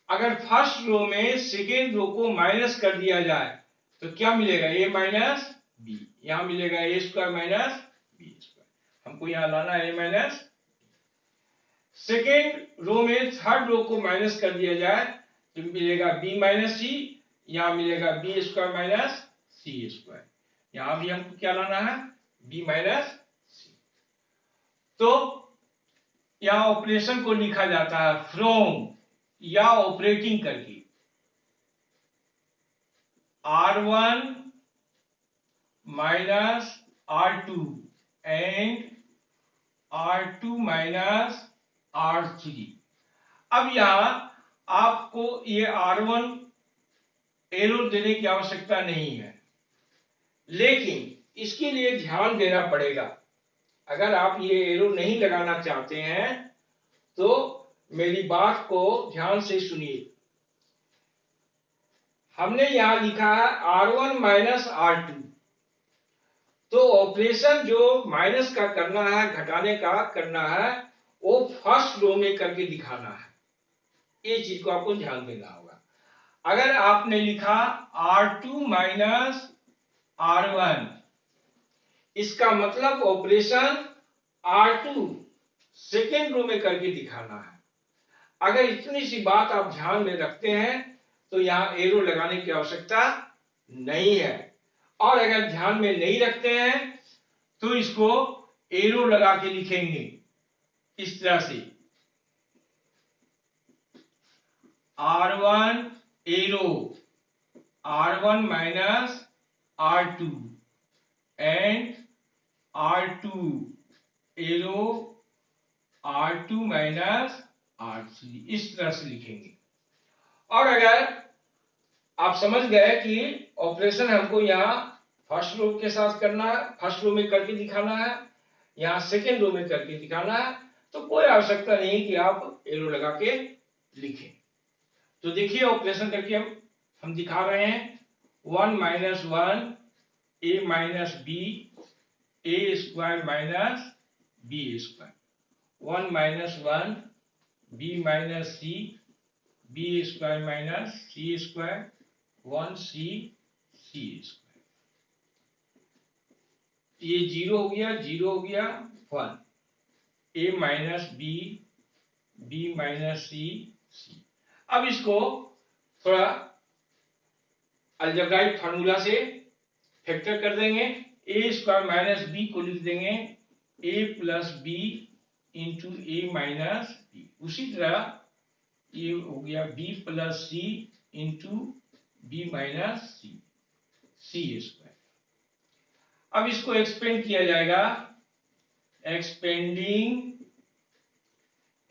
S1: अगर फर्स्ट रो में सेकेंड रो को माइनस कर दिया जाए तो क्या मिलेगा, ए माइनस बी। यहां मिलेगा A square minus B square, हमको यहां लाना है ए माइनस। सेकेंड रो में थर्ड रो को माइनस कर दिया जाए तो मिलेगा बी माइनस सी, यहां मिलेगा B square minus C square, यहां भी हमको क्या लाना है, बी माइनस सी। तो यहां ऑपरेशन को लिखा जाता है फ्रॉम या ऑपरेटिंग करके, R1 minus R2 and R2 minus R3। अब यहां आपको ये R1 एरो देने की आवश्यकता नहीं है, लेकिन इसके लिए ध्यान देना पड़ेगा। अगर आप ये एरो नहीं लगाना चाहते हैं तो मेरी बात को ध्यान से सुनिए। हमने यहां लिखा है R1 माइनस R2, तो ऑपरेशन जो माइनस का करना है, घटाने का करना है, वो फर्स्ट रो में करके दिखाना है। ये चीज को आपको ध्यान देना होगा। अगर आपने लिखा R2 माइनस R1, इसका मतलब ऑपरेशन R2 सेकेंड रो में करके दिखाना है। अगर इतनी सी बात आप ध्यान में रखते हैं तो यहां एरो लगाने की आवश्यकता नहीं है। और अगर ध्यान में नहीं रखते हैं तो इसको एरो लगा के लिखेंगे इस तरह से, R1 arrow R1 minus R2 and R2 arrow R2 minus R3, इस तरह से लिखेंगे। और अगर आप समझ गए कि ऑपरेशन हमको यहाँ फर्स्ट रो के साथ करना है, फर्स्ट रो में करके दिखाना है, यहाँ सेकेंड रो में करके दिखाना है, तो कोई आवश्यकता नहीं कि आप एरो लगा के लिखें। तो देखिए ऑपरेशन करके हम दिखा रहे हैं 1 minus 1 A minus B A square minus B square, 1 minus 1 B minus C B square minus C square, 1 C C square. ये 0 हो गया, 0 हो गया, 1 A minus B B minus C C. अब इसको थोड़ा अलजेब्राइक फार्मूला से फैक्टर कर देंगे। ए स्क्वायर माइनस बी को लिख देंगे ए plus B into A minus B. उसी तरह ये हो गया B plus C into B minus C C square. अब इसको एक्सपेंड किया जाएगा, एक्सपेंडिंग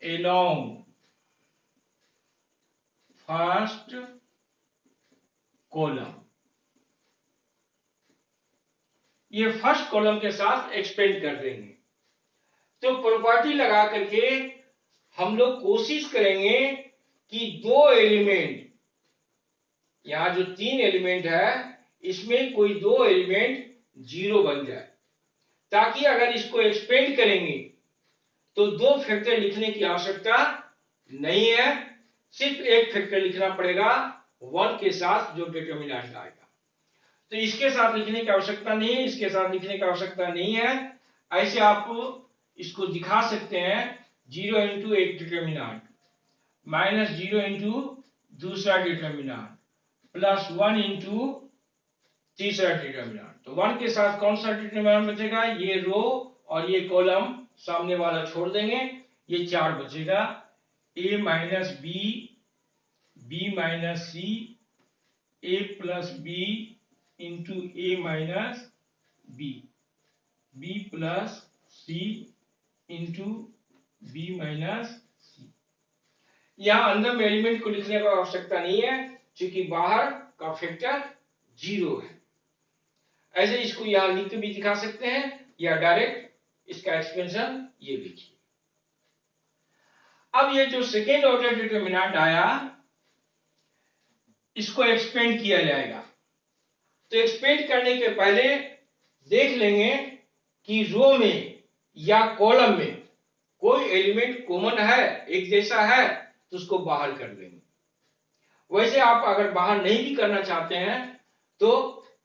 S1: एलोंग फर्स्ट कॉलम। ये फर्स्ट कॉलम के साथ एक्सपेंड कर देंगे। तो प्रॉपर्टी लगा करके हम लोग कोशिश करेंगे कि दो एलिमेंट, यहां जो तीन एलिमेंट है इसमें कोई दो एलिमेंट जीरो बन जाए, ताकि अगर इसको एक्सपेंड करेंगे तो दो फैक्टर लिखने की आवश्यकता नहीं है, सिर्फ एक फैक्टर लिखना पड़ेगा वन के साथ जो डिटरमिनेंट आएगा। तो इसके साथ लिखने की आवश्यकता नहीं है, इसके साथ लिखने की आवश्यकता नहीं है। ऐसे आप इसको दिखा सकते हैं, 0 इंटू एक डिटरमिनेंट माइनस 0 इंटू दूसरा डिटरमिनेंट प्लस 1 इंटू तीसरा डिटरमिनेंट। तो 1 के साथ कौन सा डिटरमिनेंट बचेगा, ये रो और ये कॉलम सामने वाला छोड़ देंगे, ये 4 बचेगा, a minus B, B minus C, a plus B into A minus B, B plus C into B minus C. यहां अंदर में एलिमेंट को लिखने की आवश्यकता नहीं है, क्योंकि बाहर का फैक्टर 0 है। ऐसे इसको यहां लिख के भी दिखा सकते हैं या डायरेक्ट इसका एक्सपेंशन ये लिखिए। अब ये जो सेकेंड ऑर्डर डिटरमिनेंट आया इसको एक्सपेंड किया जाएगा। तो एक्सपेंड करने के पहले देख लेंगे कि रो में या कॉलम में कोई एलिमेंट कॉमन है, एक जैसा है, तो उसको बाहर कर देंगे। वैसे आप अगर बाहर नहीं भी करना चाहते हैं तो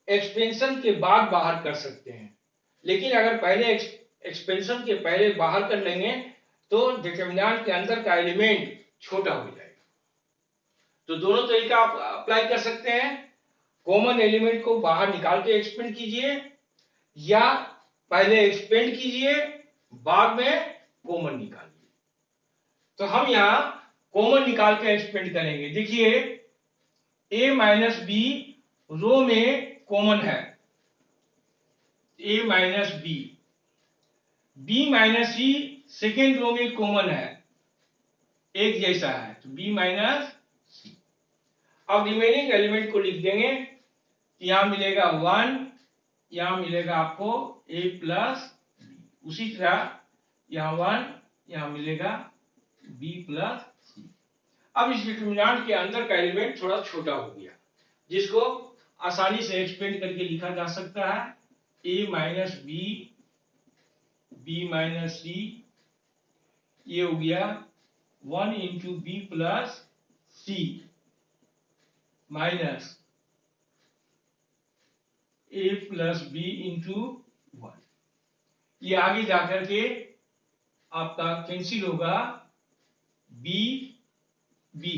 S1: एक्सपेंशन के बाद बाहर कर सकते हैं, लेकिन अगर पहले एक्सपेंशन के पहले बाहर कर लेंगे तो डिटरमिनेंट के अंदर का एलिमेंट छोटा हो जाएगा। तो दोनों तरीका आप अप्लाई कर सकते हैं, कॉमन एलिमेंट को बाहर निकाल के एक्सपेंड कीजिए या पहले एक्सपेंड कीजिए बाद में कॉमन निकालिए। तो हम यहां कॉमन निकाल के एक्सपेंड करेंगे। देखिए a माइनस बी रो में कॉमन है, a minus B, b minus C second row में कॉमन है, एक जैसा है, तो b माइनस सी। अब रिमेनिंग एलिमेंट को लिख देंगे, यहां मिलेगा 1, यहां मिलेगा आपको a प्लस बी, उसी तरह यहां 1, यहां मिलेगा b प्लस सी। अब इस डिटरमिनेंट के अंदर का एलिमेंट थोड़ा छोटा हो गया, जिसको आसानी से एक्सपेंड करके लिखा जा सकता है, a minus B, b minus C, ये हो गया 1 into B plus C minus a plus B into 1। ये आगे जाकर के आपका कैंसिल होगा, b b,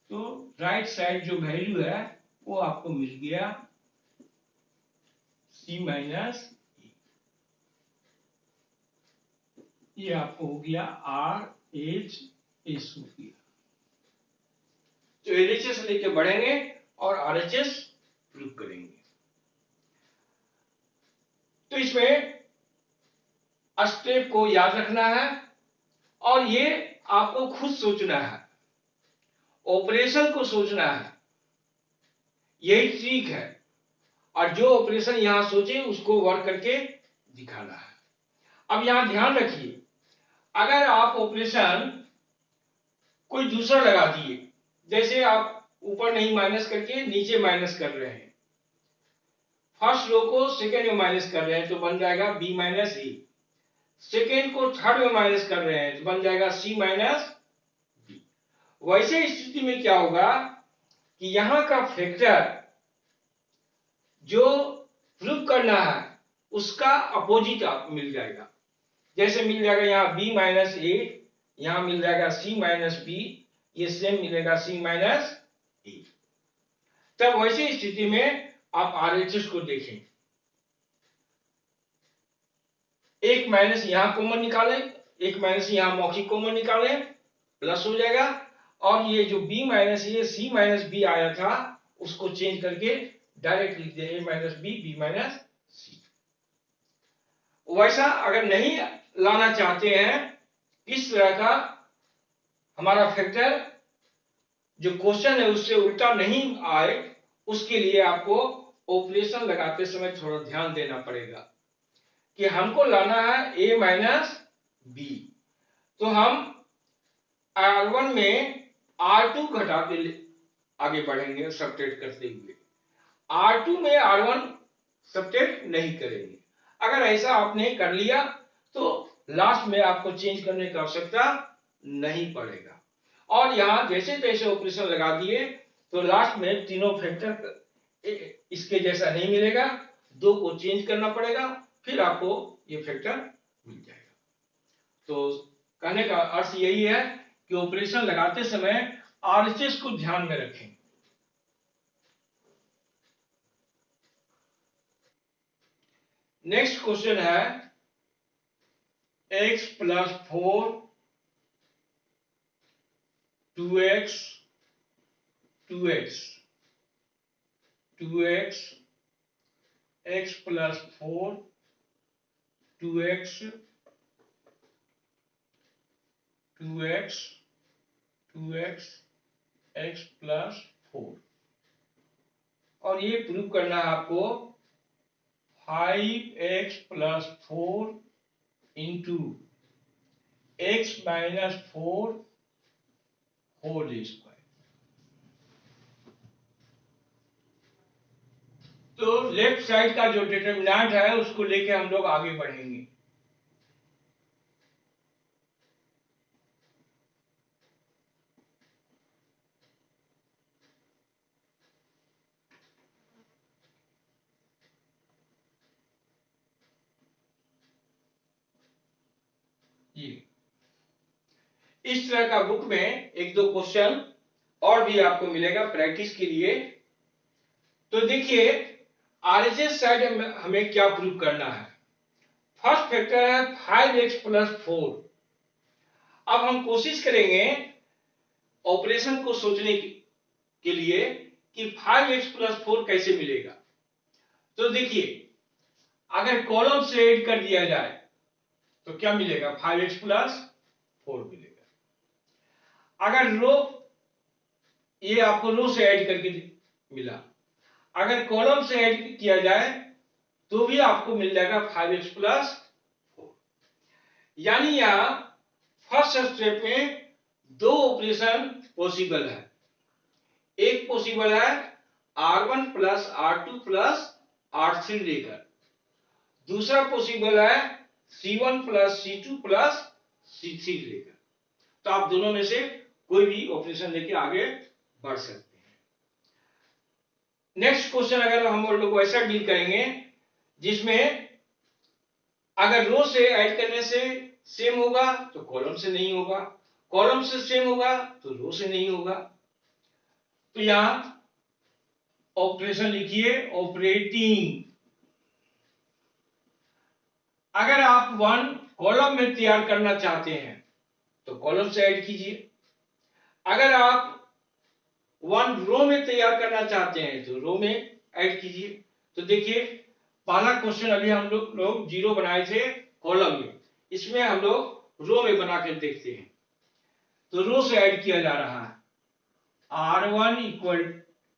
S1: तो राइट साइड जो वैल्यू है वो आपको मिल गया c माइनस ए, ये आपको हो गया आर एच एस हो गया। तो एलएचएस लेके बढ़ेंगे और आरएचएस प्रूव करेंगे। तो इसमें स्टेप को याद रखना है और ये आपको खुद सोचना है, ऑपरेशन को सोचना है, यही ट्रिक है। और जो ऑपरेशन यहां सोचे उसको वर्क करके दिखाना है। अब यहां ध्यान रखिए, अगर आप ऑपरेशन कोई दूसरा लगा दिए, जैसे आप ऊपर नहीं माइनस करके नीचे माइनस कर रहे हैं, फर्स्ट रो को सेकेंड में माइनस कर रहे हैं तो बन जाएगा b माइनस ए, सेकेंड को थर्ड में माइनस कर रहे हैं तो बन जाएगा c माइनस बी। वैसे स्थिति में क्या होगा कि यहां का फैक्टर जो प्रूव करना है उसका अपोजिट मिल जाएगा। जैसे मिल जाएगा यहाँ b माइनस ए, यहां मिल जाएगा c माइनस बी, ये सेम मिलेगा c माइनस ए। तब वैसी स्थिति में आप आरएचएस को देखें, एक माइनस यहां कॉमन निकालें, एक माइनस यहां मौखिक कॉमन निकालें, प्लस हो जाएगा, और ये जो b माइनस ये c माइनस बी आया था उसको चेंज करके डायरेक्ट लिख दें a minus B, B minus C. वैसा अगर नहीं लाना चाहते हैं, इस तरह का हमारा फैक्टर जो क्वेश्चन है उससे उल्टा नहीं आए, उसके लिए आपको ऑपरेशन लगाते समय थोड़ा ध्यान देना पड़ेगा कि हमको लाना है a माइनस बी। तो हम R1 में R2 घटा के आगे बढ़ेंगे सब्ट्रैक्ट करते हुए, R2 में R1 सब्ट्रैक्ट नहीं करेंगे। अगर ऐसा आपने कर लिया तो लास्ट में आपको चेंज करने की आवश्यकता नहीं पड़ेगा। और यहाँ जैसे तैसे ऑपरेशन लगा दिए तो लास्ट में तीनों फैक्टर इसके जैसा नहीं मिलेगा, दो को चेंज करना पड़ेगा, फिर आपको ये फैक्टर मिल जाएगा। तो कहने का अर्थ यही है कि ऑपरेशन लगाते समय RHS को ध्यान में रखें। नेक्स्ट क्वेश्चन है x plus 4 2x 2x 2x x plus 4 2x 2x 2x x plus 4 और ये प्रूव करना है आपको 5x plus 4 into x minus 4 whole square. तो लेफ्ट साइड का जो डिटरमिनेंट है उसको लेके हम लोग आगे बढ़ेंगे। ये इस तरह का बुक में एक दो क्वेश्चन और भी आपको मिलेगा प्रैक्टिस के लिए। तो देखिए RHS साइड में हमें क्या प्रूव करना है। फर्स्ट फैक्टर है 5x प्लस 4। अब हम कोशिश करेंगे ऑपरेशन को सोचने के लिए कि 5x प्लस 4 कैसे मिलेगा। तो देखिए अगर कॉलम से ऐड कर दिया जाए तो क्या मिलेगा, 5x प्लस 4 मिलेगा। अगर रो, ये आपको रो से ऐड करके मिला, अगर कॉलम से ऐड किया जाए तो भी आपको मिल जाएगा 5x प्लस 4। यानी यहां फर्स्ट स्टेप में दो ऑपरेशन पॉसिबल है। एक पॉसिबल है R1 plus R2 plus R3 लेकर, दूसरा पॉसिबल है C1 plus C2 plus C3 लेकर। तो आप दोनों में से कोई भी ऑपरेशन लेके आगे बढ़ सकते हैं। नेक्स्ट क्वेश्चन अगर हम लोग ऐसा डील करेंगे जिसमें अगर रो से ऐड करने से सेम होगा तो कॉलम से नहीं होगा, कॉलम से सेम होगा तो रो से नहीं होगा। तो यहां ऑपरेशन लिखिए ऑपरेटिंग। अगर आप वन कॉलम में तैयार करना चाहते हैं तो कॉलम से ऐड कीजिए, अगर आप वन रो में तैयार करना चाहते हैं तो रो में ऐड कीजिए। तो देखिए पहला क्वेश्चन अभी हम लोग जीरो बनाए थे कॉलम में, इसमें हम लोग रो में बना कर देखते हैं। तो रो से ऐड किया जा रहा है R1 equal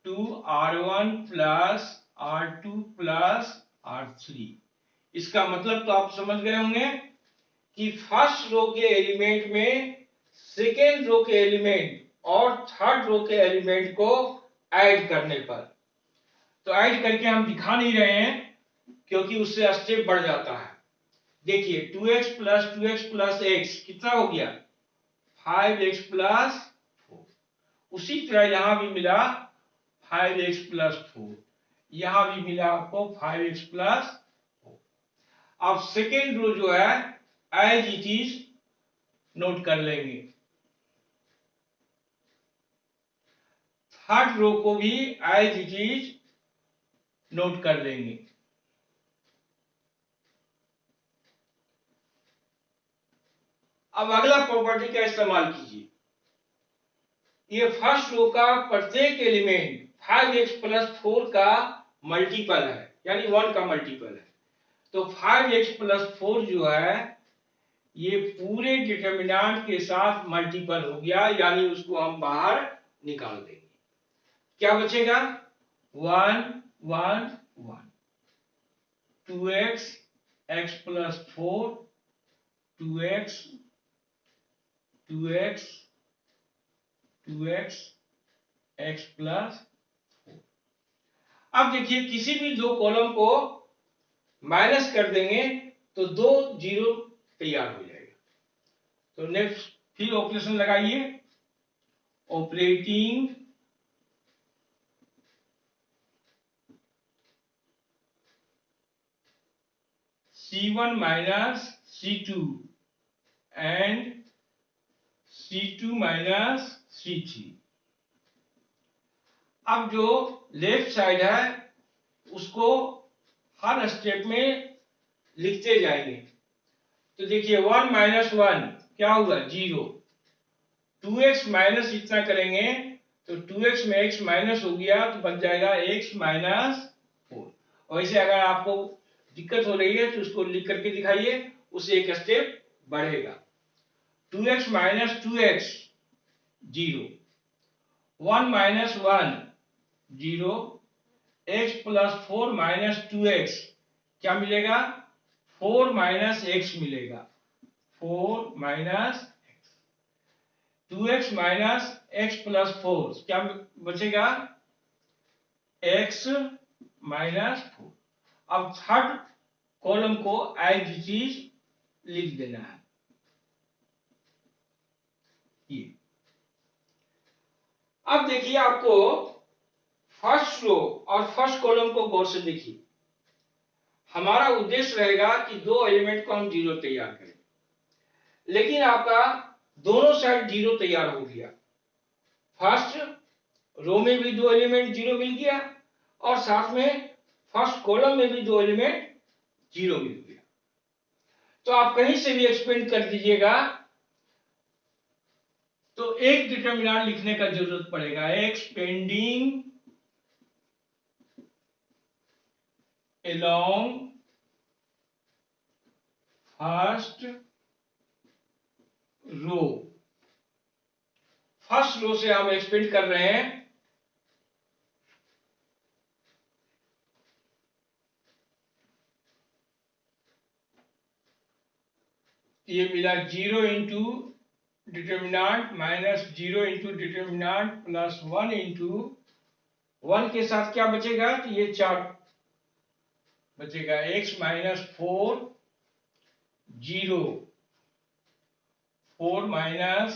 S1: to R1 plus R2 plus R3। इसका मतलब तो आप समझ गए होंगे कि फर्स्ट रो के एलिमेंट में सेकेंड रो के एलिमेंट और थर्ड रो के एलिमेंट को ऐड करने पर, तो ऐड करके हम दिखा नहीं रहे हैं क्योंकि उससे स्टेप बढ़ जाता है। देखिए 2x प्लस x कितना हो गया, 5x प्लस 4। उसी तरह यहां भी मिला 5x प्लस 4, यहां भी मिला आपको 5x प्लस 4। अब सेकेंड रो जो it is it is note कर लेंगे, थर्ड रो को भी एज इट इज नोट कर लेंगे। अब अगला प्रॉपर्टी का इस्तेमाल कीजिए। ये फर्स्ट रो का प्रत्येक एलिमेंट 5x प्लस 4 का मल्टीपल है, यानी 1 का मल्टीपल है। तो 5x प्लस 4 जो है ये पूरे डिटरमिनेंट के साथ मल्टीपल हो गया, यानी उसको हम बाहर निकाल देंगे। क्या बचेगा 1 1 1 2x x plus 4 2x 2x 2x x plus 4। अब देखिए किसी भी दो कॉलम को माइनस कर देंगे तो दो जीरो तैयार हो जाएगा। तो नेक्स्ट फिर ऑपरेशन लगाइए, operating C1 minus C2 and C2 minus C3। अब जो लेफ्ट साइड है उसको हर स्टेप में लिखते जाएंगे। तो देखिए 1 माइनस 1 क्या होगा 0, 2x माइनस इतना करेंगे तो 2x में x माइनस हो गया तो बच जाएगा x माइनस 4। और ऐसे अगर आपको दिक्कत हो रही है तो उसको लिख करके दिखाइए, उससे एक स्टेप बढ़ेगा। 2x minus 2x 0, 1 minus 1 0, x plus 4 minus 2x क्या मिलेगा 4 माइनस x मिलेगा, 4 minus 2x minus x plus 4 क्या बचेगा x माइनस 4। अब थर्ड कॉलम को एज इट इज लिख देना है। ये अब देखिए आपको फर्स्ट रो और फर्स्ट कॉलम को गौर से देखिए। हमारा उद्देश्य रहेगा कि दो एलिमेंट को हम जीरो तैयार करें, लेकिन आपका दोनों साइड जीरो तैयार हो गया। फर्स्ट रो में भी दो एलिमेंट जीरो मिल गया और साथ में फर्स्ट कॉलम में भी दो एलिमेंट जीरो मिल गया। तो आप कहीं से भी एक्सपेंड कर दीजिएगा तो एक डिटरमिनेंट लिखने का जरूरत पड़ेगा, expanding along first row. First row से हम एक्सपेंड कर रहे हैं ये मिला 0 into determinant minus 0 into determinant plus 1 into 1 के साथ क्या बचेगा तो ये 4 बचेगा, x minus 4 0, 4 minus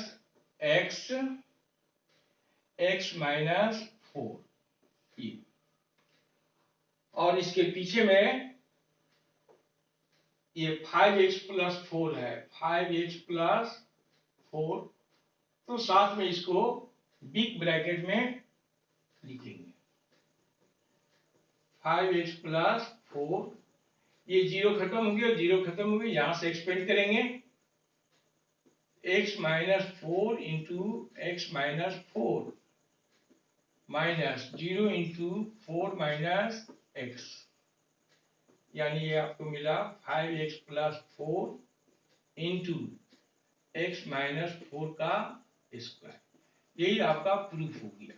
S1: x x minus 4 ये। और इसके पीछे में ये 5x प्लस 4 है, 5x प्लस 4, तो साथ में इसको बिग ब्रैकेट में लिखेंगे 5x प्लस 4। ये जीरो खत्म हो गया, जीरो खत्म हो गया, यहां से एक्सपेंड करेंगे x minus 4 into x minus 4 minus 0 into 4 minus x, यानी ये आपको मिला 5x plus 4 into x minus 4 का स्क्वायर। यही आपका प्रूफ हो गया।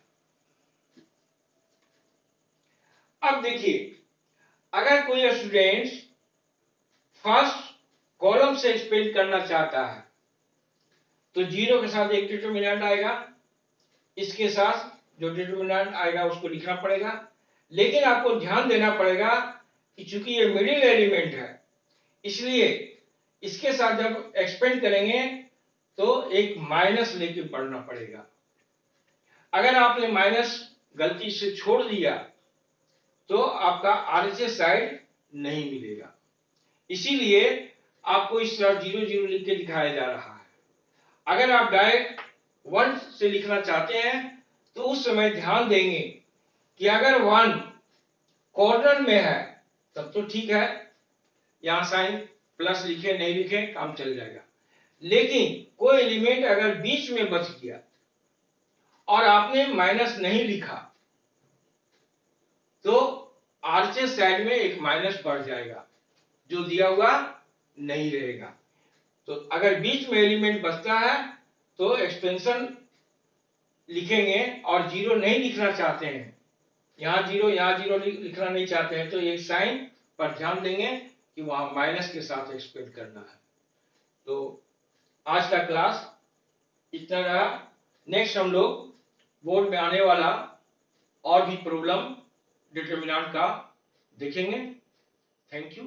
S1: अब देखिए अगर कोई स्टूडेंट फर्स्ट कॉलम से एक्सपेंड करना चाहता है तो जीरो के साथ एक डिटरमिनेंट आएगा, इसके साथ जो डिटरमिनेंट आएगा उसको लिखना पड़ेगा। लेकिन आपको ध्यान देना पड़ेगा कि चूंकि ये मिडिल एलिमेंट है इसलिए इसके साथ जब एक्सपेंड करेंगे तो एक माइनस लेके पढ़ना पड़ेगा। अगर आपने माइनस गलती से छोड़ दिया तो आपका आरएचएस साइड नहीं मिलेगा, इसीलिए आपको इस तरह 0 0 लिख के दिखाया जा रहा है। अगर आप डायरेक्ट 1 से लिखना चाहते हैं तो उस समय ध्यान देंगे कि अगर 1 कॉर्नर में है तब तो ठीक है, यहां साइन प्लस लिखे नहीं लिखे काम चल जाएगा। लेकिन कोई एलिमेंट अगर बीच में बच गया और आपने माइनस नहीं लिखा तो आरएचएस साइड में एक माइनस बढ़ जाएगा, जो दिया हुआ नहीं रहेगा। तो अगर बीच में एलिमेंट बचता है तो एक्सपेंशन लिखेंगे और जीरो नहीं लिखना चाहते हैं यहाँ जीरो लिखना नहीं चाहते हैं तो ये साइन पर ध्यान देंगे कि वहां माइनस के साथ एक्सपेक्ट करना है। तो आज का क्लास इतना रहा। नेक्स्ट हम लोग बोर्ड में आने वाला और भी प्रॉब्लम डिटरमिनेंट का देखेंगे। Thank you.